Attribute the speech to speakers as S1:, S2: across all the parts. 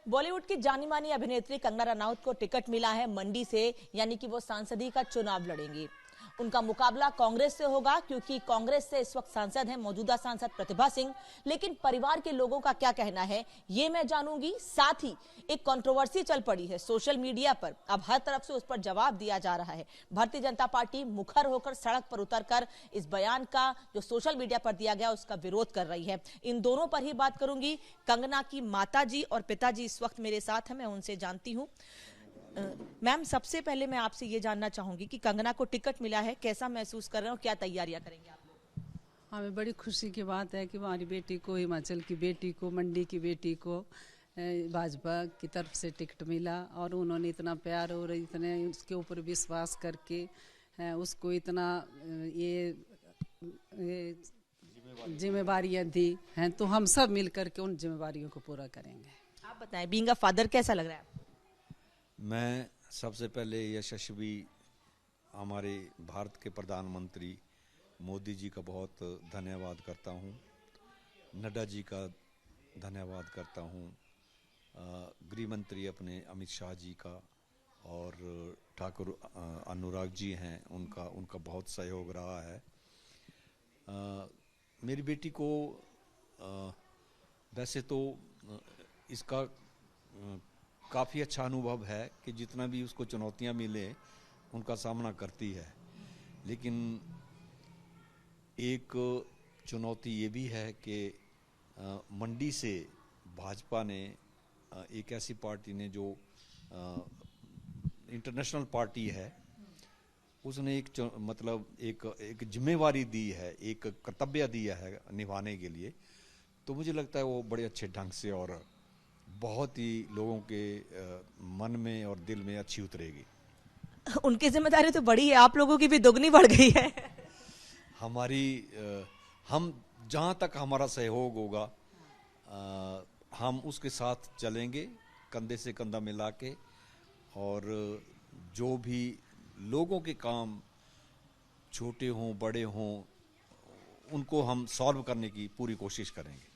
S1: बॉलीवुड की जानी मानी अभिनेत्री कंगना रनौत को टिकट मिला है मंडी से, यानी कि वो सांसदी का चुनाव लड़ेंगी। उनका मुकाबला कांग्रेस से होगा, क्योंकि कांग्रेस से इस वक्त सांसद हैं मौजूदा सांसद प्रतिभा सिंह। लेकिन परिवार के लोगों का क्या कहना है ये मैं जानूंगी। साथ ही एक कंट्रोवर्सी चल पड़ी है सोशल मीडिया पर, अब हर तरफ से उस पर जवाब दिया जा रहा है। भारतीय जनता पार्टी मुखर होकर सड़क पर उतरकर इस बयान का जो सोशल मीडिया पर दिया गया उसका विरोध कर रही है। इन दोनों पर ही बात करूंगी। कंगना की माताजी और पिताजी इस वक्त मेरे साथ हैं, मैं उनसे जानती हूँ। मैम, सबसे पहले मैं आपसे ये जानना चाहूंगी कि कंगना को टिकट मिला है, कैसा महसूस कर रहे हो, क्या तैयारियां करेंगे आप लोग?
S2: हमें बड़ी खुशी की बात है कि हमारी बेटी को, हिमाचल की बेटी को, मंडी की बेटी को भाजपा की तरफ से टिकट मिला और उन्होंने इतना प्यार और इतने उसके ऊपर विश्वास करके उसको इतना ये जिम्मेवारियां दी हैं, तो हम सब मिल करके उन जिम्मेवारियों को पूरा करेंगे।
S1: आप बताएं, बीइंग अ फादर कैसा लग रहा है?
S3: मैं सबसे पहले यशस्वी हमारे भारत के प्रधानमंत्री मोदी जी का बहुत धन्यवाद करता हूँ, नड्डा जी का धन्यवाद करता हूँ, गृह मंत्री अपने अमित शाह जी का, और ठाकुर अनुराग जी हैं, उनका बहुत सहयोग रहा है। मेरी बेटी को वैसे तो इसका काफ़ी अच्छा अनुभव है कि जितना भी उसको चुनौतियां मिले उनका सामना करती है। लेकिन एक चुनौती ये भी है कि मंडी से भाजपा ने, एक ऐसी पार्टी ने जो इंटरनेशनल पार्टी है, उसने एक जिम्मेवारी दी है, एक कर्तव्य दिया है निभाने के लिए। तो मुझे लगता है वो बड़े अच्छे ढंग से और बहुत ही लोगों के मन में और दिल में अच्छी उतरेगी।
S1: उनकी जिम्मेदारी तो बड़ी है, आप लोगों की भी दुगनी बढ़ गई है।
S3: हम जहाँ तक हमारा सहयोग होगा हम उसके साथ चलेंगे, कंधे से कंधा मिला के, और जो भी लोगों के काम छोटे हों बड़े हों उनको हम सॉल्व करने की पूरी कोशिश करेंगे।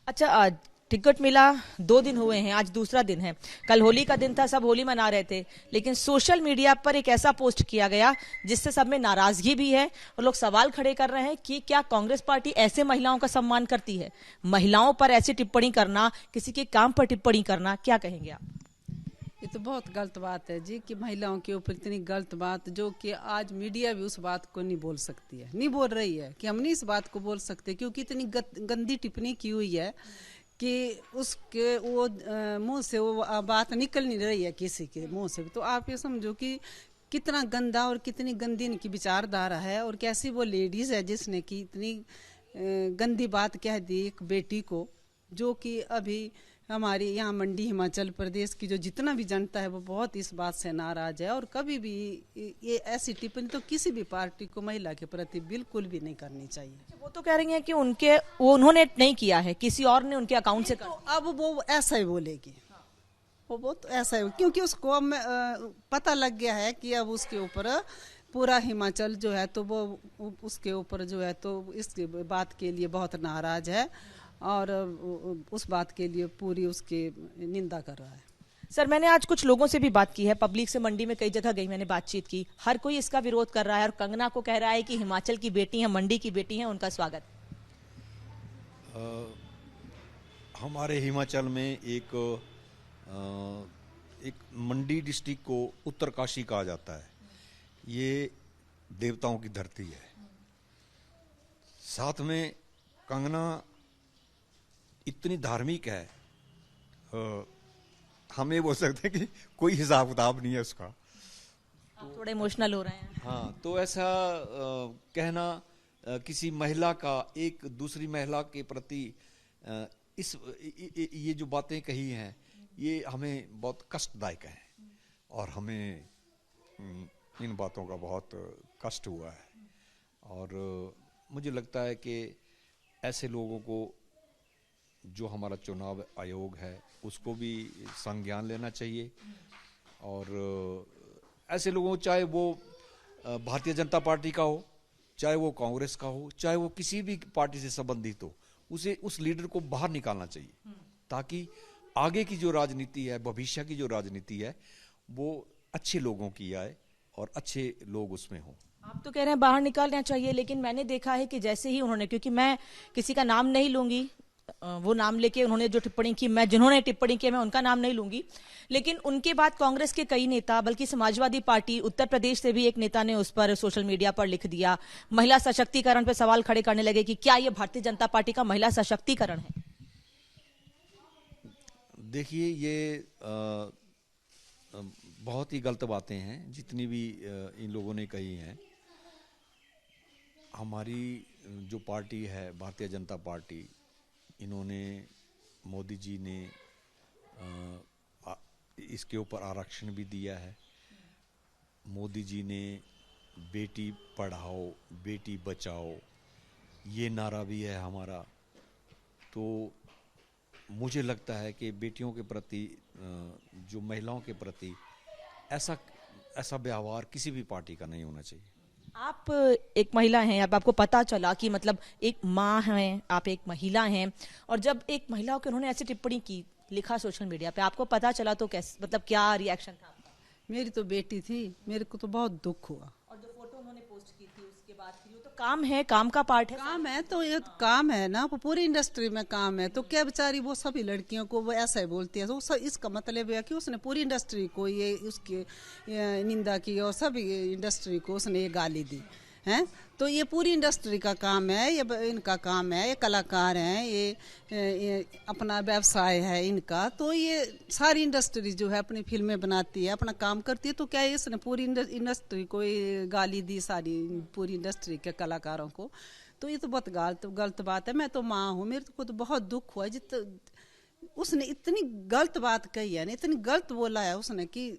S1: अच्छा, टिकट मिला 2 दिन हुए हैं, आज दूसरा दिन है। कल होली का दिन था, सब होली मना रहे थे, लेकिन सोशल मीडिया पर एक ऐसा पोस्ट किया गया जिससे सब में नाराजगी भी है और लोग सवाल खड़े कर रहे हैं कि क्या कांग्रेस पार्टी ऐसे महिलाओं का सम्मान करती है? महिलाओं पर ऐसी टिप्पणी करना, किसी के काम पर टिप्पणी करना, क्या कहेंगे आप?
S2: ये तो बहुत गलत बात है जी, कि महिलाओं के ऊपर इतनी गलत बात, जो कि आज मीडिया भी उस बात को नहीं बोल सकती है, नहीं बोल रही है कि हम नहीं इस बात को बोल सकते, क्योंकि इतनी गंदी टिप्पणी की हुई है कि उसके वो मुंह से वो बात निकल नहीं रही है किसी के मुंह से। तो आप ये समझो कि कितना गंदा और कितनी गंदी इनकी विचारधारा है, और कैसी वो लेडीज है जिसने की इतनी गंदी बात कह दी एक बेटी को, जो कि अभी हमारी यहाँ मंडी हिमाचल प्रदेश की जो जितना भी जनता है वो बहुत इस बात से नाराज है। और कभी भी ये ऐसी टिप्पणी तो किसी भी पार्टी को महिला के प्रति बिल्कुल भी नहीं करनी चाहिए।
S1: वो तो कह रही हैं कि उन्होंने नहीं किया है, किसी और ने उनके अकाउंट से कर।
S2: तो अब वो ऐसा ही बोलेगी, वो तो ऐसा ही, क्योंकि उसको अब पता लग गया है कि अब उसके ऊपर पूरा हिमाचल जो है तो वो उसके ऊपर जो है तो इस बात के लिए बहुत नाराज है और उस बात के लिए पूरी उसकी निंदा कर रहा है।
S1: सर, मैंने आज कुछ लोगों से भी बात की है, पब्लिक से, मंडी में कई जगह गई, मैंने बातचीत की, हर कोई इसका विरोध कर रहा है और कंगना को कह रहा है कि हिमाचल की बेटी है, मंडी की बेटी है, उनका स्वागत।
S3: हमारे हिमाचल में एक मंडी डिस्ट्रिक्ट को उत्तरकाशी कहा जाता है। ये देवताओं की धरती है। साथ में कंगना इतनी धार्मिक है, हम ये बोल सकते हैं कि कोई हिसाब किताब नहीं है उसका।
S1: आप थोड़े इमोशनल हो रहे हैं।
S3: हाँ, तो ऐसा कहना किसी महिला का एक दूसरी महिला के प्रति ये जो बातें कही हैं ये हमें बहुत कष्टदायक है और हमें इन बातों का बहुत कष्ट हुआ है। और मुझे लगता है कि ऐसे लोगों को, जो हमारा चुनाव आयोग है उसको भी संज्ञान लेना चाहिए, और ऐसे लोगों, चाहे वो भारतीय जनता पार्टी का हो, चाहे वो कांग्रेस का हो, चाहे वो किसी भी पार्टी से संबंधित हो, उसे उस लीडर को बाहर निकालना चाहिए ताकि आगे की जो राजनीति है, भविष्य की जो राजनीति है, वो अच्छे लोगों की आए और अच्छे लोग उसमें हों।
S1: आप तो कह रहे हैं बाहर निकालना चाहिए, लेकिन मैंने देखा है कि जैसे ही उन्होंने, क्योंकि मैं किसी का नाम नहीं लूंगी, वो नाम लेके उन्होंने जो टिप्पणी की, मैं जिन्होंने टिप्पणी की मैं उनका नाम नहीं लूंगी, लेकिन उनके बाद कांग्रेस के कई नेता, बल्कि समाजवादी पार्टी उत्तर प्रदेश से भी एक नेता ने उस पर सोशल मीडिया पर लिख दिया, महिला सशक्तिकरण पर सवाल खड़े करने लगे कि क्या ये भारतीय जनता पार्टी का महिला सशक्तिकरण है।
S3: देखिए, ये बहुत ही गलत बातें हैं जितनी भी इन लोगों ने कही हैं। हमारी जो पार्टी है भारतीय जनता पार्टी, इन्होंने, मोदी जी ने इसके ऊपर आरक्षण भी दिया है। मोदी जी ने बेटी पढ़ाओ बेटी बचाओ ये नारा भी है हमारा। तो मुझे लगता है कि बेटियों के प्रति, जो महिलाओं के प्रति ऐसा व्यवहार किसी भी पार्टी का नहीं होना चाहिए।
S1: आप एक महिला हैं, अब आपको पता चला कि मतलब एक माँ हैं, आप एक महिला हैं, और जब एक महिला को उन्होंने ऐसी टिप्पणी की, लिखा सोशल मीडिया पे, आपको पता चला तो कैसे, मतलब क्या रिएक्शन था आपका?
S2: मेरी तो बेटी थी, मेरे को तो बहुत दुख हुआ।
S1: और जो फोटो उन्होंने पोस्ट की थी उसके बाद फिर, तो काम है, काम का पार्ट है,
S2: काम है तो ये काम है ना, वो पूरी इंडस्ट्री में काम है। तो क्या बेचारी वो सभी लड़कियों को वो ऐसा ही बोलती है, तो इसका मतलब है कि उसने पूरी इंडस्ट्री को ये उसकी निंदा की और सभी इंडस्ट्री को उसने ये गाली दी है। तो ये पूरी इंडस्ट्री का काम है, ये इनका काम है, ये कलाकार हैं, ये अपना व्यवसाय है इनका। तो ये सारी इंडस्ट्री जो है अपनी फिल्में बनाती है, अपना काम करती है। तो क्या इसने पूरी इंडस्ट्री को गाली दी, सारी पूरी इंडस्ट्री के कलाकारों को? तो ये तो बहुत गलत बात है। मैं तो माँ हूँ, मेरे को तो बहुत दुख हुआ उसने इतनी गलत बात कही है ना, इतनी गलत बोला है उसने कि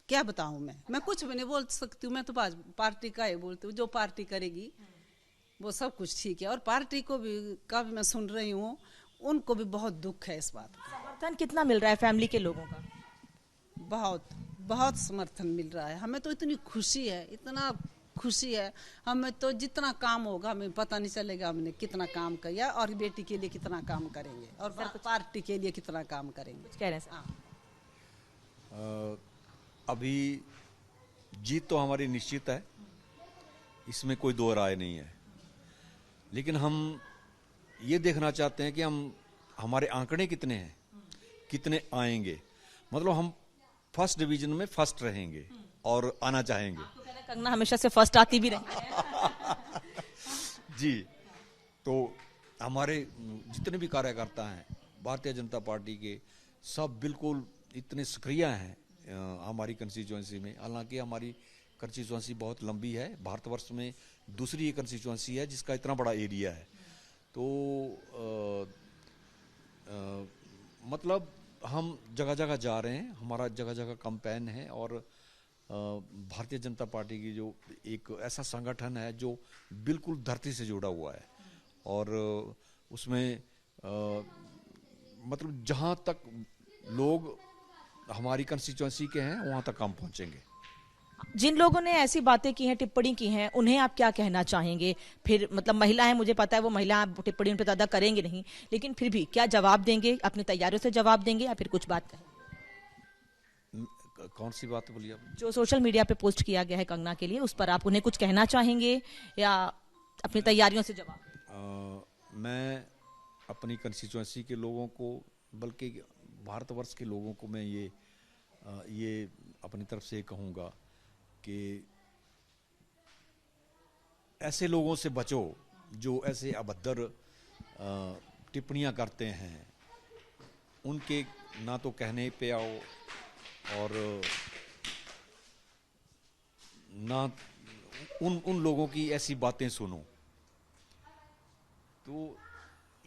S2: क्या बताऊं। मैं कुछ भी नहीं बोल सकती हूँ। मैं तो पार्टी का ही बोलती हूँ, जो पार्टी करेगी वो सब कुछ ठीक है। और पार्टी को भी का भी मैं सुन रही हूँ, उनको भी बहुत दुख है इस बात का।
S1: समर्थन कितना मिल रहा है फैमिली के लोगों का?
S2: बहुत बहुत समर्थन मिल रहा है। हमें तो इतनी खुशी है, इतना खुशी है। हमें तो जितना काम होगा हमें पता नहीं चलेगा हमने कितना काम किया, और बेटी के लिए कितना काम करेंगे, और पार्टी के लिए कितना काम करेंगे।
S1: कुछ कह रहे हैं?
S2: हाँ,
S3: अभी जीत तो हमारी निश्चित है, इसमें कोई दो राय नहीं है। लेकिन हम ये देखना चाहते हैं कि हमारे आंकड़े कितने हैं, कितने आएंगे। मतलब हम फर्स्ट डिवीजन में फर्स्ट रहेंगे और आना चाहेंगे।
S1: तो कह रहे हैं कंगना हमेशा से फर्स्ट आती भी रही है।
S3: जी, तो हमारे जितने भी कार्यकर्ता हैं भारतीय जनता पार्टी के, सब बिल्कुल इतने सक्रिय हैं हमारी कंस्टिट्यूएंसी में। हालांकि हमारी कंस्टिट्यूएंसी बहुत लंबी है, भारतवर्ष में दूसरी एक कंस्टिट्यूएंसी है जिसका इतना बड़ा एरिया है। तो मतलब हम जगह जगह जा रहे हैं, हमारा जगह जगह कैंपेन है। और भारतीय जनता पार्टी की जो एक ऐसा संगठन है जो बिल्कुल धरती से जुड़ा हुआ है, और उसमें मतलब जहाँ तक लोग हमारी कंस्टिट्यूएंसी के हैं वहां तक हम पहुंचेंगे।
S1: जिन लोगों ने ऐसी बातें की हैं, टिप्पणी की हैं, उन्हें आप क्या कहना चाहेंगे? फिर मतलब महिला है, मुझे पता है वो महिला टिप्पणी उन पर ज्यादा करेंगे नहीं, लेकिन फिर भी क्या जवाब देंगे? अपनी तैयारियों से जवाब देंगे या फिर कुछ बात कहेंगे?
S3: कौन सी बात बोली आप?
S1: जो सोशल मीडिया पे पोस्ट किया गया है कंगना के लिए, उस पर आप उन्हें कुछ कहना चाहेंगे या अपनी तैयारियों से जवाब?
S3: मैं अपनी कंस्टिट्यूएंसी के लोगों को, बल्कि भारतवर्ष के लोगों को मैं ये अपनी तरफ से कहूँगा कि ऐसे लोगों से बचो जो ऐसे अभद्र टिप्पणियाँ करते हैं। उनके ना तो कहने पे आओ और ना उन लोगों की ऐसी बातें सुनो। तो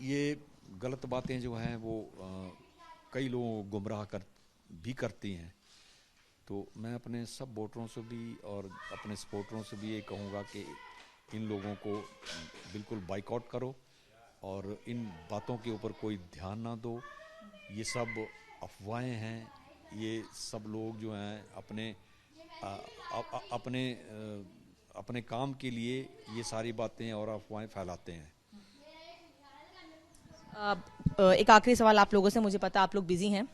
S3: ये गलत बातें जो हैं वो कई लोगों को गुमराह भी करती हैं। तो मैं अपने सब वोटरों से भी और अपने सपोर्टरों से भी ये कहूँगा कि इन लोगों को बिल्कुल बाइकआउट करो और इन बातों के ऊपर कोई ध्यान ना दो। ये सब अफवाहें हैं। ये सब लोग जो हैं अपने काम के लिए ये सारी बातें और अफवाहें फैलाते हैं।
S1: एक आखिरी सवाल आप लोगों से, मुझे पता आप लोग बिजी हैं,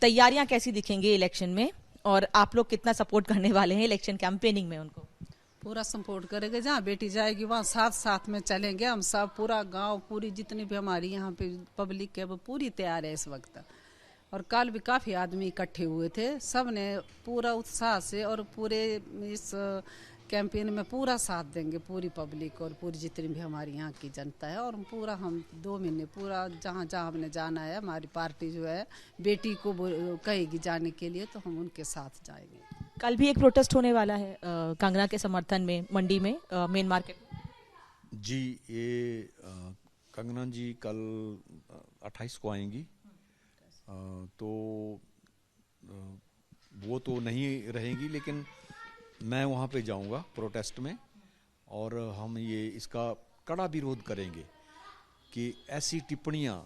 S1: तैयारियां कैसी दिखेंगी इलेक्शन में और आप लोग कितना सपोर्ट करने वाले हैं इलेक्शन कैंपेनिंग में उनको?
S2: पूरा सपोर्ट करेंगे, जहाँ बेटी जाएगी वहाँ साथ साथ में चलेंगे हम सब, पूरा गांव, पूरी जितनी भी हमारी यहाँ पे पब्लिक है वो पूरी तैयार है इस वक्त। और कल भी काफ़ी आदमी इकट्ठे हुए थे, सब ने पूरा उत्साह से और पूरे इस कैंपेन में पूरा साथ देंगे, पूरी पब्लिक और पूरी जितनी भी हमारी यहाँ की जनता है। और पूरा हम 2 महीने पूरा जहाँ जहाँ हमने जाना है, हमारी पार्टी जो है बेटी को कहेगी जाने के लिए, तो हम उनके साथ जाएंगे।
S1: कल भी एक प्रोटेस्ट होने वाला है कंगना के समर्थन में मंडी में, मेन मार्केट।
S3: जी, ये कंगना जी कल 28 को आएंगी, तो वो तो नहीं रहेंगी, लेकिन मैं वहाँ पे जाऊँगा प्रोटेस्ट में, और हम ये इसका कड़ा विरोध करेंगे कि ऐसी टिप्पणियाँ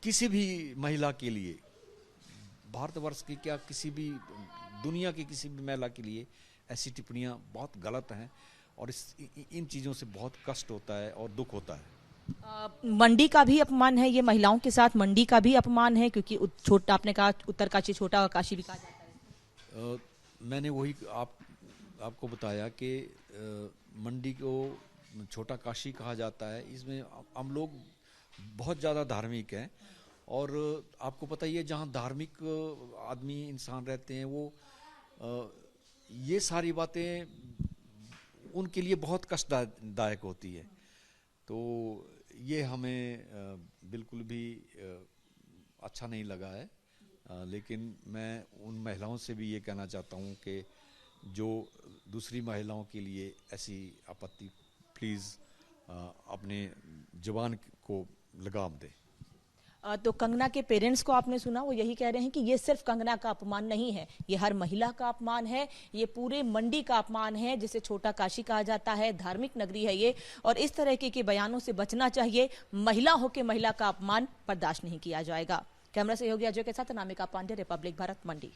S3: किसी भी महिला के लिए, भारतवर्ष की क्या किसी भी दुनिया की किसी भी महिला के लिए ऐसी टिप्पणियाँ बहुत गलत हैं, और इन चीज़ों से बहुत कष्ट होता है और दुख होता है।
S1: मंडी का भी अपमान है ये, महिलाओं के साथ मंडी का भी अपमान है, क्योंकि छोटा, आपने कहा उत्तरकाशी छोटा और काशी भी कहा जाता है।
S3: मैंने वही आपको बताया कि मंडी को छोटा काशी कहा जाता है। इसमें हम लोग बहुत ज़्यादा धार्मिक हैं, और आपको पता ही है जहाँ धार्मिक आदमी इंसान रहते हैं वो ये सारी बातें उनके लिए बहुत कष्टदायक होती है। तो ये हमें बिल्कुल भी अच्छा नहीं लगा है, लेकिन मैं उन महिलाओं से भी ये कहना चाहता हूँ कि जो दूसरी महिलाओं के लिए ऐसी आपत्ति, प्लीज़ अपने जुबान को लगाम दें।
S1: तो कंगना के पेरेंट्स को आपने सुना, वो यही कह रहे हैं कि ये सिर्फ कंगना का अपमान नहीं है, ये हर महिला का अपमान है, ये पूरे मंडी का अपमान है, जिसे छोटा काशी कहा जाता है, धार्मिक नगरी है ये, और इस तरह के बयानों से बचना चाहिए। महिला होकर महिला का अपमान बर्दाश्त नहीं किया जाएगा। कैमरा सहयोगी अजय के साथ अनामिका पांडे, रिपब्लिक भारत, मंडी।